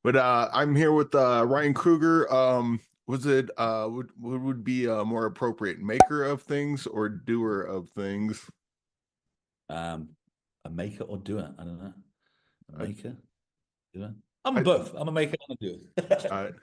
But I'm here with Ryan Kruger. Was it would be more appropriate, maker of things or doer of things? Um, a maker or doer? I don't know. A I maker, doer. I'm I both. I'm a maker and a doer.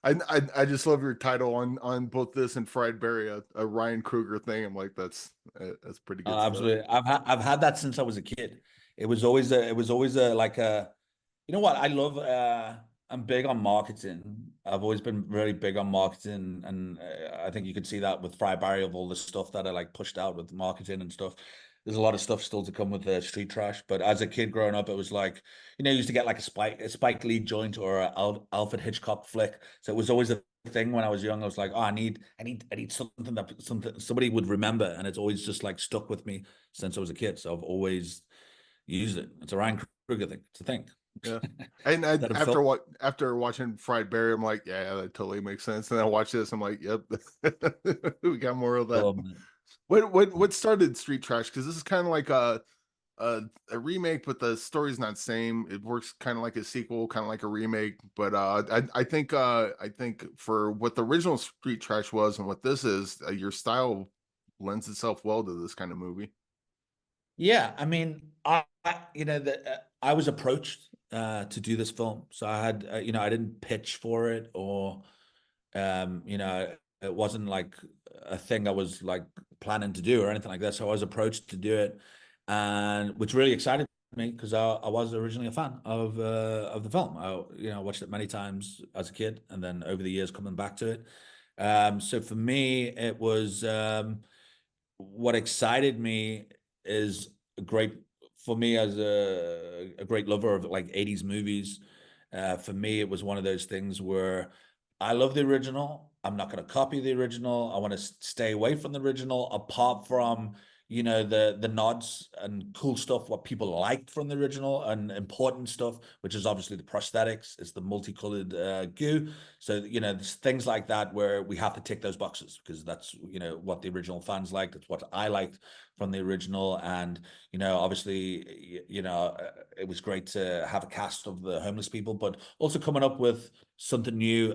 I I just love your title on both this and Fried Berry, a Ryan Kruger thing. I'm like, that's pretty good stuff. Absolutely. I've had that since I was a kid. It was always a like a you know what? I'm big on marketing. I've always been really big on marketing, and I think you could see that with Fry Barry of all the stuff that I like pushed out with marketing and stuff. There's a lot of stuff still to come with street trash, but as a kid growing up, it was like you used to get like a Spike Lee joint or a Alfred Hitchcock flick. So it was always a thing when I was young. I was like, oh, I need something that somebody would remember, and it's always just like stuck with me since I was a kid. So I've always used it. It's a Ryan Kruger thing. It's a thing. Yeah. And That a film? after watching Fried Berry, I'm like, yeah, that totally makes sense. And I watch this, I'm like, yep, we got more of that. What started Street Trash? Because this is kind of like a remake, but the story's not same. It works kind of like a sequel, kind of like a remake. But I think for what the original Street Trash was and what this is, your style lends itself well to this kind of movie. Yeah, I mean, I was approached to do this film, so I had I didn't pitch for it or it wasn't like a thing I was like planning to do or anything like that. So I was approached to do it, and which really excited me because I was originally a fan of the film. I watched it many times as a kid, and then over the years coming back to it. So for me, it was what excited me is a great for me as a great lover of like 80s movies. For me, it was one of those things where I love the original. I'm not going to copy the original. I want to stay away from the original, apart from the nods and cool stuff what people liked from the original and important stuff, which is obviously the prosthetics, it's the multicolored goo. So there's things like that where we have to tick those boxes because that's what the original fans liked. It's what I liked from the original, and obviously it was great to have a cast of the homeless people, but also coming up with something new,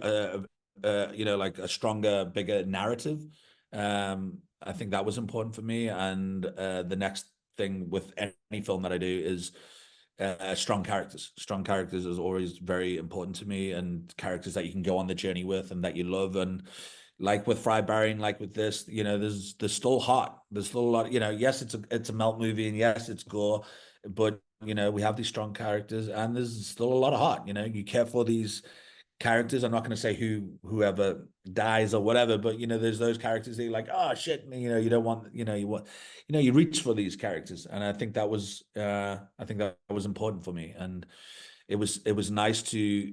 like a stronger, bigger narrative. I think that was important for me. And the next thing with any film that I do is strong characters. Strong characters is always very important to me, and characters that you can go on the journey with and that you love. And like with Fry Barry, like with this, there's still heart. There's still a lot. Yes, it's a melt movie, and yes, it's gore, but we have these strong characters, and there's still a lot of heart. You care for these characters. I'm not going to say whoever dies or whatever, but there's those characters that you're like, oh shit, you don't want, you reach for these characters, and I think that was important for me, and it was nice to,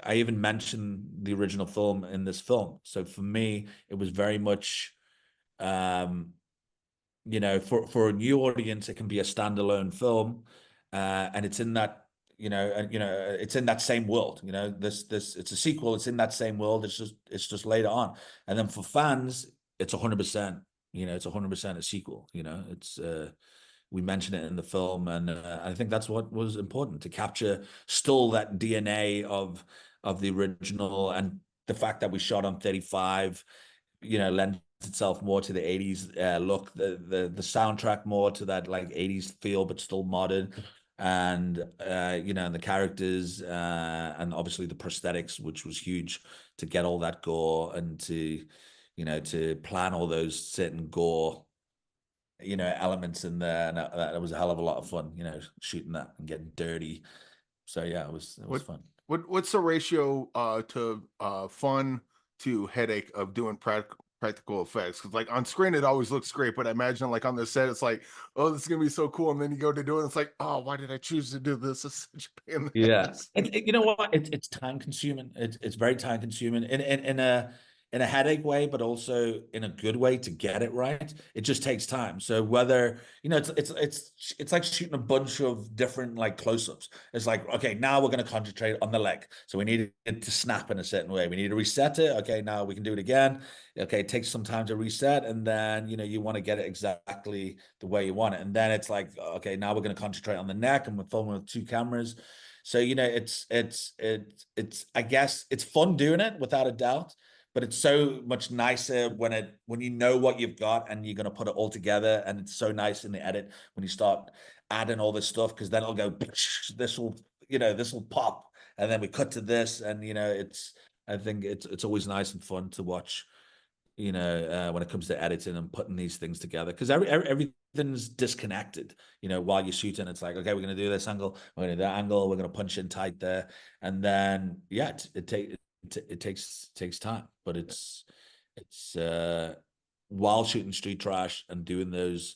I even mentioned the original film in this film, so for me, it was very much, um, for a new audience, it can be a standalone film, and it's in that, it's in that same world. This it's a sequel. It's in that same world. It's just later on, and then for fans, it's 100%. It's 100% a sequel. It's we mention it in the film, and I think that's what was important to capture still that DNA of the original, and the fact that we shot on 35 lends itself more to the 80s look, the soundtrack more to that like 80s feel, but still modern. And and the characters, and obviously the prosthetics, which was huge to get all that gore and to plan all those certain gore elements in there. And that was a hell of a lot of fun, shooting that and getting dirty. So yeah, it was What fun. what's the ratio to fun to headache of doing practical effects? Because like on screen it always looks great, but I imagine like on the set it's like, oh, this is gonna be so cool, and then you go to do it, and it's like, oh, why did I choose to do this? It's such a pain in the Yeah, ass. you know what? It's time consuming. It's very time consuming in a headache way, but also in a good way to get it right. It just takes time. So whether it's like shooting a bunch of different like close-ups. It's like, okay, now we're going to concentrate on the leg, so we need it to snap in a certain way. We need to reset it. Okay, now we can do it again. Okay, it takes some time to reset, and then you want to get it exactly the way you want it, and then it's like, okay, now we're going to concentrate on the neck, and we're filming with two cameras. So, you know, it's I guess it's fun doing it without a doubt, but it's so much nicer when you know what you've got and you're going to put it all together. And it's so nice in the edit when you start adding all this stuff, because then it'll go, this will, you know, this will pop, and then we cut to this, and you know, I think it's always nice and fun to watch, you know, when it comes to editing and putting these things together, because everything's disconnected. You know, while you're shooting, it's like, okay, we're going to do this angle, we're going to do that angle, we're going to punch in tight there, and then yeah, it takes time, but it's while shooting Street Trash and doing those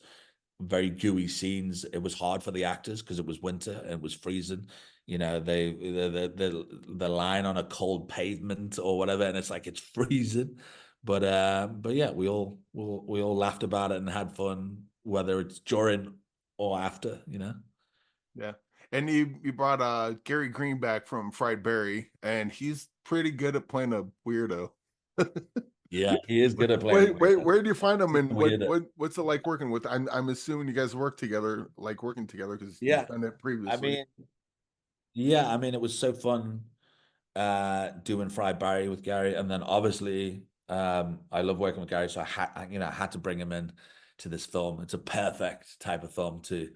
very gooey scenes, it was hard for the actors because it was winter and it was freezing. You know, the line on a cold pavement or whatever, and it's like it's freezing. But yeah, we all laughed about it and had fun, whether it's during or after, you know. Yeah. And you brought Gary Green back from Fried Berry, and he's pretty good at playing a weirdo. Yeah, he is good at playing. Where do you find him, and Weirdo. what's it like working with? I'm assuming you guys work together, like working together, because you've Yeah, done it I previously. mean, it was so fun doing Fried Barry with Gary, and then obviously I love working with Gary, so I had to bring him in to this film. It's a perfect type of film to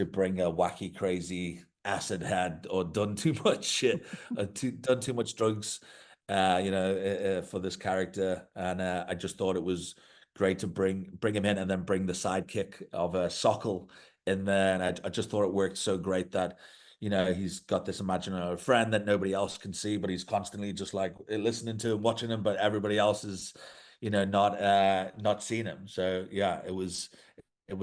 bring a wacky, crazy acid head or done too much shit, or done too much drugs, for this character, and I just thought it was great to bring him in, and then bring the sidekick of a Sokol in there, and I just thought it worked so great that, you know, he's got this imaginary friend that nobody else can see, but he's constantly just like listening to him, watching him, but everybody else is, you know, not seeing him. So yeah, it was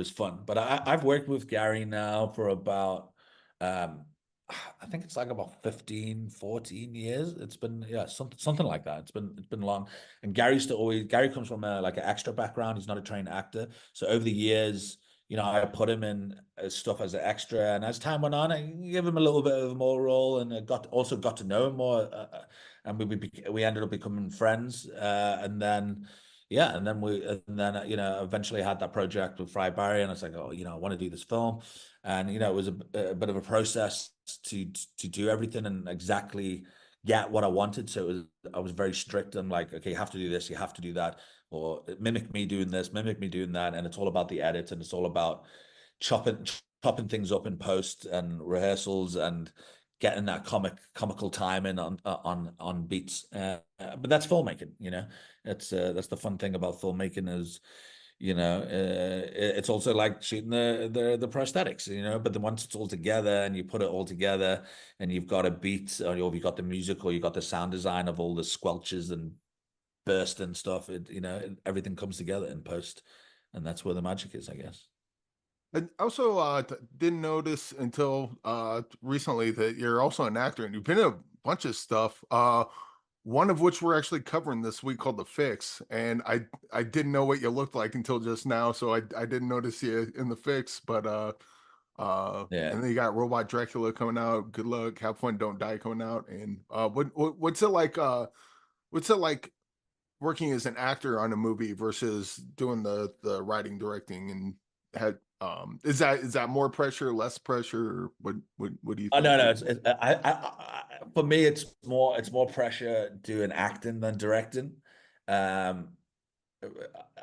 fun. But I've worked with Gary now for about um I think it's like about 15, 14 years. It's been, yeah, something like that. It's been long. And Gary comes from like an extra background. He's not a trained actor. So over the years, you know, I put him in stuff as an extra, and as time went on, I gave him a little bit of more role, and I got to know him more, and we ended up becoming friends, and then yeah, you know, eventually had that project with Fry Barry, and I was like, oh, you know, I want to do this film, and you know, it was a bit of a process to do everything and exactly get what I wanted. So I was very strict. I'm like, okay, you have to do this, you have to do that, or mimic me doing this, mimic me doing that, and it's all about the edit, and it's all about chopping things up in post and rehearsals and getting that comical timing on beats. But that's filmmaking, you know. That's the fun thing about filmmaking is, you know, it's also like shooting the prosthetics, you know. But then once it's all together and you put it all together, and you've got a beat, or you've got the music, or you've got the sound design of all the squelches and burst and stuff, everything comes together in post, and that's where the magic is, I guess. I also didn't notice until recently that you're also an actor, and you've been in a bunch of stuff. One of which we're actually covering this week, called The Fix, and I didn't know what you looked like until just now, so I didn't notice you in The Fix. But Yeah. and then you got Robot Dracula coming out. Good luck, have fun, don't die coming out. And what's it like? What's it like working as an actor on a movie versus doing the writing, directing, and had is that more pressure, less pressure? What do you Oh think? no, no. For me, it's more pressure doing acting than directing. Um,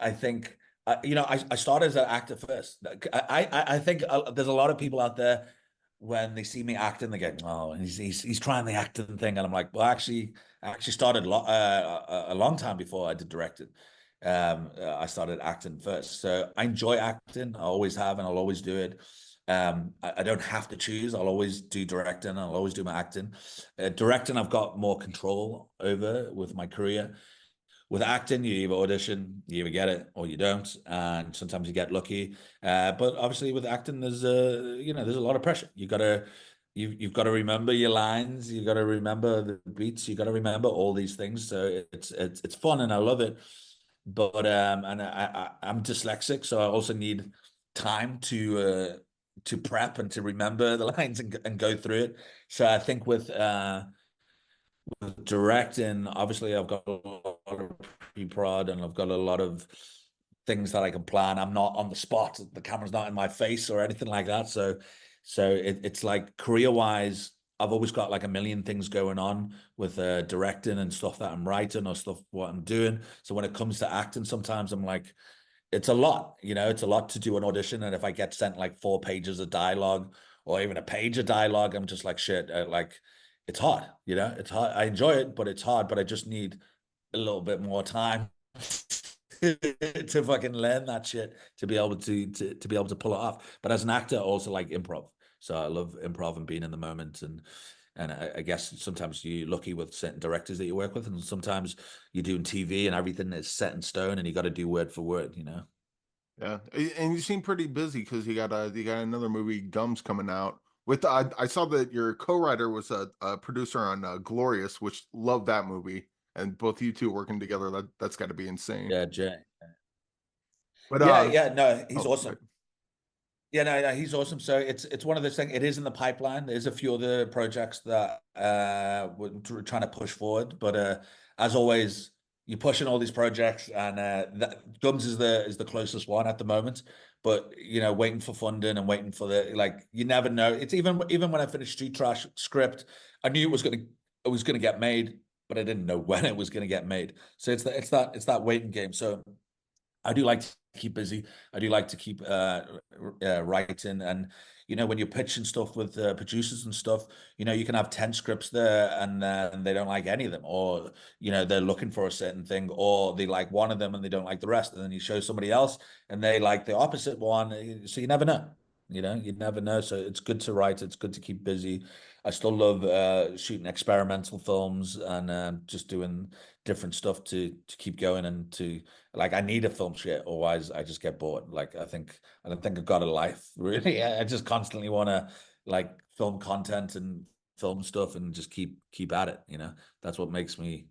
I think you know, I started as an actor first. I think there's a lot of people out there, when they see me acting, they go, "Oh, he's trying the acting thing," and I'm like, "Well, actually, I actually started a long time before I did directing. I started acting first, so I enjoy acting. I always have, and I'll always do it. I don't have to choose. I'll always do directing. I'll always do my acting. Directing, I've got more control over with my career. With acting, you either audition, you either get it or you don't, and sometimes you get lucky. But obviously, with acting, there's there's a lot of pressure. You've got to remember your lines. You've got to remember the beats. You got to remember all these things. So it's fun, and I love it. But and I'm dyslexic, so I also need time to prep and to remember the lines and go through it. So I think with directing, obviously I've got a lot of pre-prod, and I've got a lot of things that I can plan. I'm not on the spot. The camera's not in my face or anything like that. So it's like, career wise, I've always got like a million things going on with directing and stuff that I'm writing or stuff what I'm doing. So when it comes to acting, sometimes I'm like, it's a lot, you know, it's a lot to do an audition. And if I get sent like 4 pages of dialogue or even a page of dialogue, I'm just like, shit, like it's hard, you know, it's hard. I enjoy it, but it's hard, but I just need a little bit more time to fucking learn that shit to be able to be able to pull it off. But as an actor, I also like improv. So I love improv and being in the moment. And I guess sometimes you're lucky with certain directors that you work with, and sometimes you're doing TV and everything is set in stone and you got to do word for word, you know? Yeah, and you seem pretty busy because you got another movie, Gums, coming out. With I saw that your co-writer was a producer on Glorious, which loved that movie, and both you two working together, that's got to be insane. Yeah, Jay. But Yeah, no, he's oh, awesome. Yeah, no, he's awesome. So it's one of those things. It is in the pipeline. There's a few other projects that we're trying to push forward, but as always, you're pushing all these projects, and Gums is the closest one at the moment. But you know, waiting for funding and waiting for the like, you never know. It's even when I finished Street Trash script, I knew it was gonna get made, but I didn't know when it was gonna get made. So it's that waiting game. So I do like to keep busy. I do like to keep writing. And, you know, when you're pitching stuff with producers and stuff, you know, you can have 10 scripts there and they don't like any of them. Or, you know, they're looking for a certain thing, or they like one of them and they don't like the rest. And then you show somebody else and they like the opposite one. So you never know. You know, you never know. So it's good to write. It's good to keep busy. I still love shooting experimental films and just doing different stuff to keep going and to like, I need a film shit, otherwise I just get bored. Like I don't think I've got a life really. I just constantly want to like film content and film stuff and just keep at it. You know, that's what makes me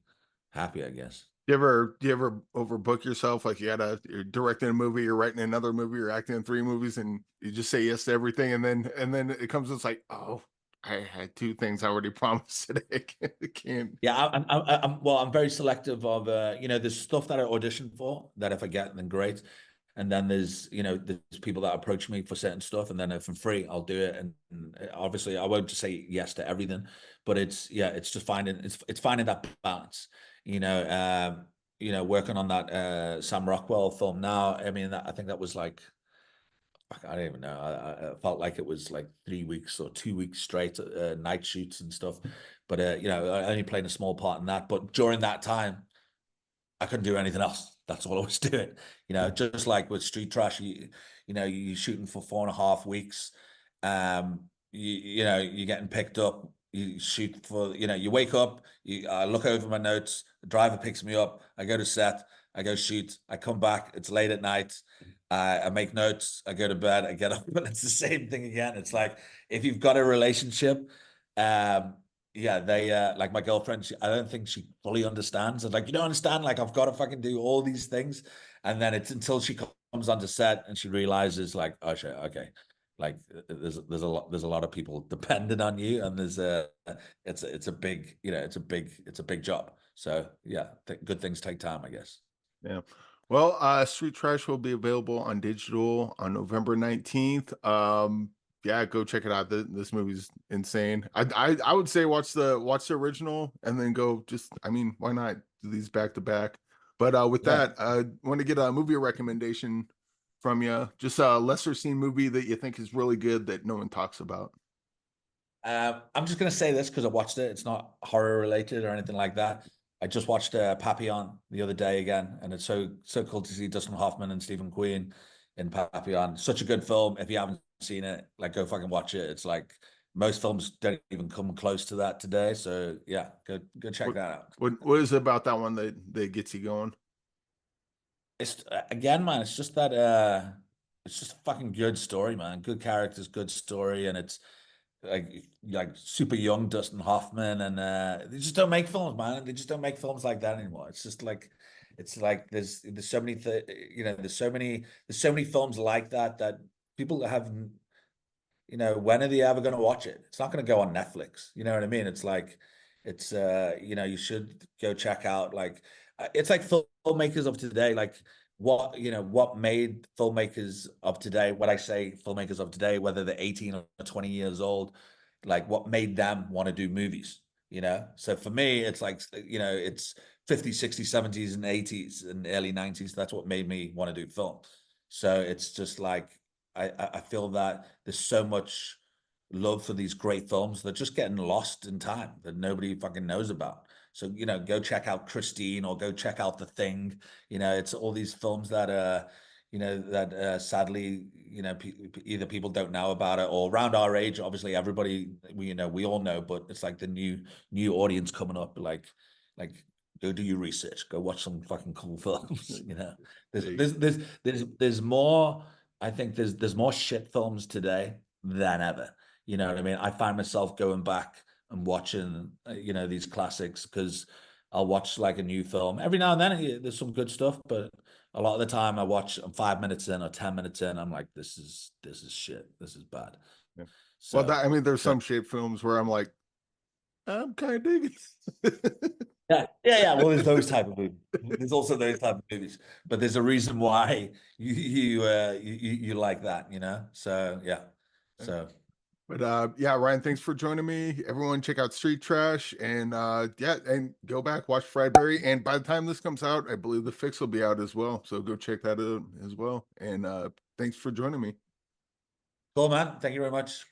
happy, I guess. do you ever overbook yourself? Like you're directing a movie, you're writing another movie, you're acting in 3 movies, and you just say yes to everything, and then it comes, it's like, oh, I had 2 things I already promised today. I can't. Yeah, I'm well, I'm very selective of you know, there's stuff that I audition for that if I get, then great. And then there's, you know, there's people that approach me for certain stuff, and then if I'm free, I'll do it. And obviously, I won't just say yes to everything, but it's yeah, it's just finding it's finding that balance. You know, working on that Sam Rockwell film now. I mean, I think that was like I don't even know. I felt like it was like 3 weeks or 2 weeks straight night shoots and stuff. But you know, I only played a small part in that. But during that time, I couldn't do anything else. That's all I was doing. You know, just like with Street Trash, you know, you're shooting for 4.5 weeks. You know, you're getting picked up. You shoot for, you know, you wake up, I look over my notes, the driver picks me up, I go to set, I go shoot, I come back, it's late at night, I make notes, I go to bed, I get up, and it's the same thing again. It's like if you've got a relationship, um, yeah, they like my girlfriend, I don't think she fully understands. It's like, you don't understand, like I've got to fucking do all these things. And then it's until she comes onto set and she realizes like, oh shit, okay. Like there's a lot of people dependent on you, and there's it's a big, you know, it's a big job. So yeah, good things take time, I guess. Yeah. Well, Street Trash will be available on digital on November 19th. Yeah, go check it out. This movie's insane. I would say watch the original and then go just, I mean, why not do these back to back? But with Yeah. that, I want to get a movie recommendation from you. Just a lesser seen movie that you think is really good that no one talks about. I'm just gonna say this because I watched it. It's not horror related or anything like that. I just watched Papillon the other day again, and it's so cool to see Dustin Hoffman and Stephen Queen in Papillon. Such a good film. If you haven't seen it, like go fucking watch it. It's like most films don't even come close to that today. So yeah, go check What that out. what is it about that one that gets you going? It's again, man. It's just a fucking good story, man. Good characters, good story, and it's like super young Dustin Hoffman, and they just don't make films, man. They just don't make films like that anymore. It's just like it's like there's so many you know, there's so many films like that that people have, you know, when are they ever going to watch it? It's not going to go on Netflix. You know what I mean? It's like it's you know, you should go check out like it's like filmmakers of today, like what, you know, what made filmmakers of today, what I say filmmakers of today, whether they're 18 or 20 years old, like what made them want to do movies, you know? So for me, it's like, you know, it's 50s, 60s, 70s, and 80s and early 90s. That's what made me want to do film. So it's just like, I feel that there's so much love for these great films. They're just getting lost in time that nobody fucking knows about. So, you know, go check out Christine or go check out The Thing. You know, it's all these films that, you know, that sadly, you know, either people don't know about it, or around our age, obviously everybody, you know, we all know, but it's like the new audience coming up, like go do your research, go watch some fucking cool films. You know, there's more. I think there's more shit films today than ever. You know what I mean? I find myself going back and watching, you know, these classics, because I'll watch like a new film every now and then. There's some good stuff, but a lot of the time I watch, I'm 5 minutes in or 10 minutes in, I'm like, this is shit. This is bad. Yeah. Well, So, I mean, there's some shape films where I'm like, I'm kind of digging. yeah. Well, there's those type of movies. There's also those type of movies, but there's a reason why you like that, you know. So yeah. So. But yeah, Ryan, thanks for joining me. Everyone check out Street Trash, and yeah, and go back, watch Friedberry. And by the time this comes out, I believe The Fix will be out as well. So go check that out as well. And thanks for joining me. Cool, man. Thank you very much.